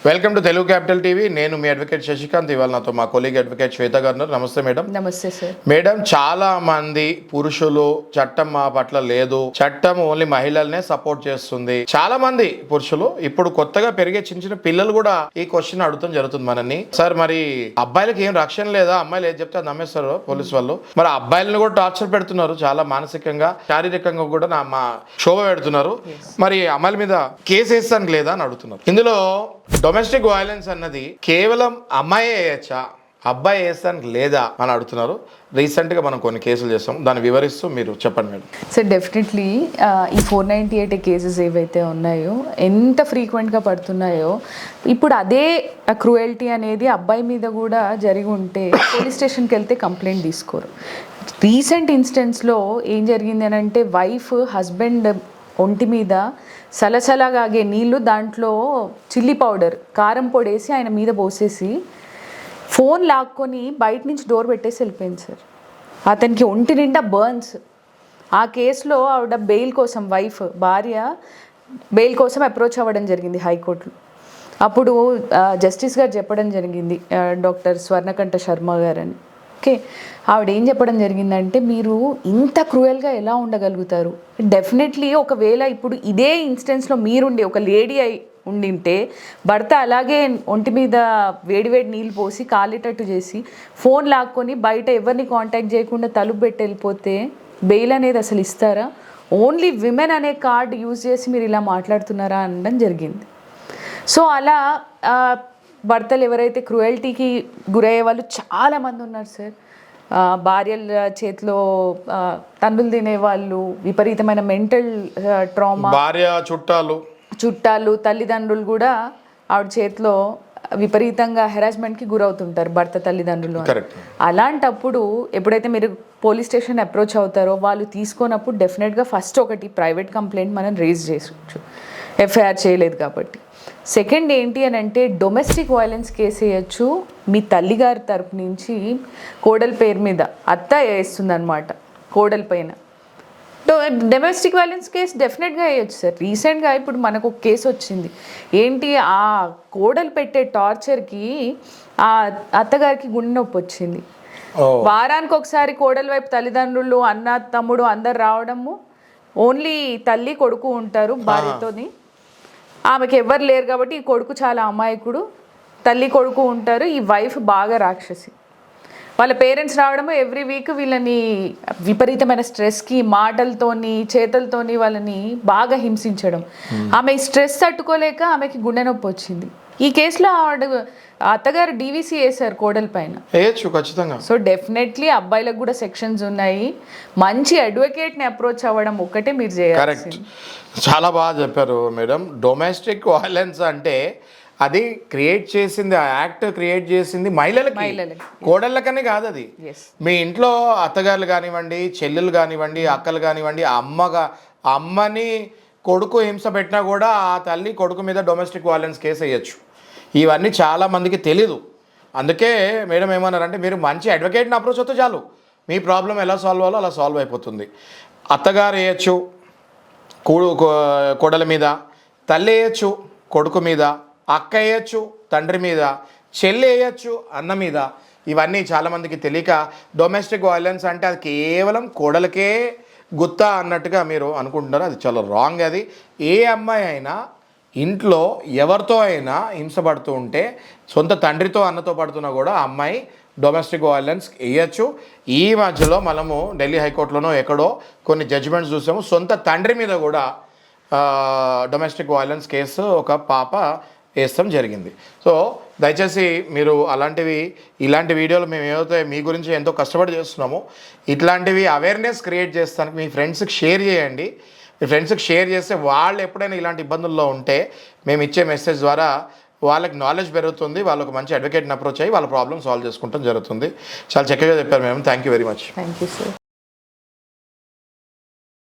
Welcome to Telugu capital TV. నేను మీ advocate Sasikanth. ఇవాళ నాతో మా కొలీగ్ అడ్వకేట్ శ్వేత గారు. నమస్తే మేడం. నమస్తే సార్. మేడం, చాలా మంది పురుషులు చట్టం మా పట్ల లేదు, చట్టం ఓన్లీ మహిళలనే సపోర్ట్ చేస్తుంది. చాలా మంది పురుషులు ఇప్పుడు కొత్తగా పెరిగే చిన్న చిన్న పిల్లలు కూడా ఈ క్వశ్చన్ అడుగుతాం జరుగుతుంది మనని. సార్, మరి అబ్బాయిలకి ఏం రక్షణ లేదా? అమ్మాయిలు ఏది చెప్తే అది నమ్మేస్తారు పోలీసు వాళ్ళు. మరి అబ్బాయిలను కూడా టార్చర్ పెడుతున్నారు, చాలా మానసికంగా శారీరకంగా కూడా మా శోభ పెడుతున్నారు. మరి అమ్మాయిల మీద కేసు వేస్తానికి లేదా అని అడుగుతున్నారు. ఇందులో డొమెస్టిక్ వైలెన్స్ అన్నది కేవలం అమ్మాయి వేయచ్చా, అబ్బాయి వేస్తానికి లేదా అని అడుగుతున్నారు. రీసెంట్గా మనం కొన్ని కేసులు చేస్తాం, దాన్ని వివరిస్తూ మీరు చెప్పండి మేడం. సార్, డెఫినెట్లీ ఈ 498 కేసెస్ ఏవైతే ఉన్నాయో, ఎంత ఫ్రీక్వెంట్గా పడుతున్నాయో, ఇప్పుడు అదే క్రూయల్టీ అనేది అబ్బాయి మీద కూడా జరిగి ఉంటే పోలీస్ స్టేషన్కి వెళ్తే కంప్లైంట్ తీసుకోరు. రీసెంట్ ఇన్స్టెన్స్లో ఏం జరిగింది అని అంటే, వైఫ్ హస్బెండ్ ఒంటి మీద సలసలగాగే నీళ్లు, దాంట్లో చిల్లీ పౌడర్, కారం పొడి వేసి ఆయన మీద పోసేసి ఫోన్ లాక్కొని బయట నుంచి డోర్ పెట్టేసి వెళ్ళిపోయింది సార్. అతనికి ఒంటి నిండా బర్న్స్. ఆ కేసులో ఆవిడ బెయిల్ కోసం, భార్య బెయిల్ కోసం అప్రోచ్ అవ్వడం జరిగింది హైకోర్టులో. అప్పుడు జస్టిస్ గారు చెప్పడం జరిగింది, డాక్టర్ స్వర్ణకంఠ శర్మ గారని. ఓకే, ఆవిడ ఏం చెప్పడం జరిగిందంటే, మీరు ఇంత క్రూయల్గా ఎలా ఉండగలుగుతారు? డెఫినెట్లీ ఒకవేళ ఇప్పుడు ఇదే ఇన్స్టెన్స్లో మీరుండి ఒక లేడీ అయి ఉండింటే, భర్త అలాగే ఒంటి మీద వేడివేడి నీళ్ళు పోసి కాలేటట్టు చేసి ఫోన్ లాక్కొని బయట ఎవరిని కాంటాక్ట్ చేయకుండా తలుపు పెట్టి వెళ్ళిపోతే బెయిల్ అనేది అసలు ఇస్తారా? ఓన్లీ విమెన్ అనే కార్డ్ యూజ్ చేసి మీరు ఇలా మాట్లాడుతున్నారా అనడం జరిగింది. సో అలా భర్తలు ఎవరైతే క్రూయల్టీకి గురయ్యే వాళ్ళు చాలామంది ఉన్నారు సార్. భార్యల చేతిలో తన్నులు తినేవాళ్ళు, విపరీతమైన మెంటల్ ట్రామా, భార్య చుట్టాలు, తల్లిదండ్రులు కూడా ఆవిడ చేతిలో విపరీతంగా హెరాస్మెంట్కి గురవుతుంటారు, భర్త తల్లిదండ్రులు. అలాంటప్పుడు ఎప్పుడైతే మీరు పోలీస్ స్టేషన్ అప్రోచ్ అవుతారో, వాళ్ళు తీసుకున్నప్పుడు డెఫినెట్గా ఫస్ట్ ఒకటి ప్రైవేట్ కంప్లైంట్ మనం రేజ్ చేసుకోవచ్చు, ఎఫ్ఐఆర్ చేయలేదు కాబట్టి. సెకండ్ ఏంటి అని అంటే, డొమెస్టిక్ వైలెన్స్ కేసు వేయచ్చు. మీ తల్లిగారి తరపు నుంచి కోడల పేరు మీద అత్త వేస్తుందన్నమాట, కోడల పైన డొమెస్టిక్ వైలెన్స్ కేసు డెఫినెట్గా వేయచ్చు సార్. రీసెంట్గా ఇప్పుడు మనకు ఒక కేసు వచ్చింది. ఏంటి, ఆ కోడలు పెట్టే టార్చర్కి ఆ అత్తగారికి గుండె నొప్పి వచ్చింది. వారానికి ఒకసారి కోడల వైపు తల్లిదండ్రులు, అన్న తమ్ముడు అందరు రావడము, ఓన్లీ తల్లి కొడుకు ఉంటారు భార్యతోని. ఆమెకి ఎవ్వరు లేరు కాబట్టి ఈ కొడుకు చాలా అమాయకుడు, తల్లి కొడుకు ఉంటారు. ఈ వైఫ్ బాగా రాక్షసి. వాళ్ళ పేరెంట్స్ రావడము, ఎవ్రీ వీక్ వీళ్ళని విపరీతమైన స్ట్రెస్కి మాటలతోని చేతలతోని వాళ్ళని బాగా హింసించడం. ఆమె ఈ స్ట్రెస్ తట్టుకోలేక ఆమెకి గుండె నొప్పి వచ్చింది. ఈ కేసులో అత్తగారు డీవీసీ వేశారు కోడల పైన. ఖచ్చితంగా. సో డెఫినెట్లీ అబ్బాయిలకు కూడా సెక్షన్స్ ఉన్నాయి. మంచి అడ్వకేట్ని అప్రోచ్ అవ్వడం ఒక్కటే మీరు చేయాలి. చాలా బాగా చెప్పారు మేడం. డొమెస్టిక్ వైలెన్స్ అంటే అది క్రియేట్ చేసింది, ఆ యాక్ట్ క్రియేట్ చేసింది మహిళలకి, కోడళ్ళకనే కాదు. అది మీ ఇంట్లో అత్తగారులు కానివ్వండి, చెల్లెలు కానివ్వండి, అక్కలు కానివ్వండి, అమ్మని కొడుకు హింస పెట్టినా కూడా ఆ తల్లి కొడుకు మీద డొమెస్టిక్ వైలెన్స్ కేసు వేయచ్చు. ఇవన్నీ చాలామందికి తెలీదు. అందుకే మేడం ఏమన్నారంటే, మీరు మంచి అడ్వకేట్ని అప్రోచ్ అవుతే చాలు, మీ ప్రాబ్లం ఎలా సాల్వ్ అవ్వాలో అలా సాల్వ్ అయిపోతుంది. అత్తగారు వేయచ్చు కోడల మీద, తల్లి వేయచ్చు కొడుకు మీద, అక్క వేయచ్చు తండ్రి మీద, చెల్లి వేయచ్చు అన్న మీద. ఇవన్నీ చాలామందికి తెలియక డొమెస్టిక్ వైలెన్స్ అంటే అది కేవలం కోడలకే గుత్తా అన్నట్టుగా మీరు అనుకుంటున్నారు. అది చాలా రాంగ్. అది ఏ అమ్మాయి అయినా ఇంట్లో ఎవరితో అయినా హింసపడుతూ ఉంటే, సొంత తండ్రితో అన్నతో పడుతున్నా కూడా ఆ అమ్మాయి డొమెస్టిక్ వైలెన్స్ వేయచ్చు. ఈ మధ్యలో మనము ఢిల్లీ హైకోర్టులోనో ఎక్కడో కొన్ని జడ్జిమెంట్స్ చూసాము, సొంత తండ్రి మీద కూడా డొమెస్టిక్ వైలెన్స్ కేసు ఒక పాప వేస్తాం జరిగింది. సో దయచేసి మీరు ఇలాంటి వీడియోలు మేము ఏదైతే మీ గురించి ఎంతో కష్టపడి చేస్తున్నామో, ఇట్లాంటివి అవేర్నెస్ క్రియేట్ చేస్తానికి మీ ఫ్రెండ్స్కి షేర్ చేయండి. మీ ఫ్రెండ్స్కి షేర్ చేస్తే వాళ్ళు ఎప్పుడైనా ఇలాంటి ఇబ్బందుల్లో ఉంటే మేము ఇచ్చే మెసేజ్ ద్వారా వాళ్ళకి నాలెడ్జ్ పెరుగుతుంది, వాళ్ళకు మంచి అడ్వకేట్ని అప్రోచ్ అయ్యి వాళ్ళ ప్రాబ్లమ్ సాల్వ్ చేసుకుంటాం జరుగుతుంది. చాలా చక్కగా చెప్పారు madam. Thank you very much. Thank you sir.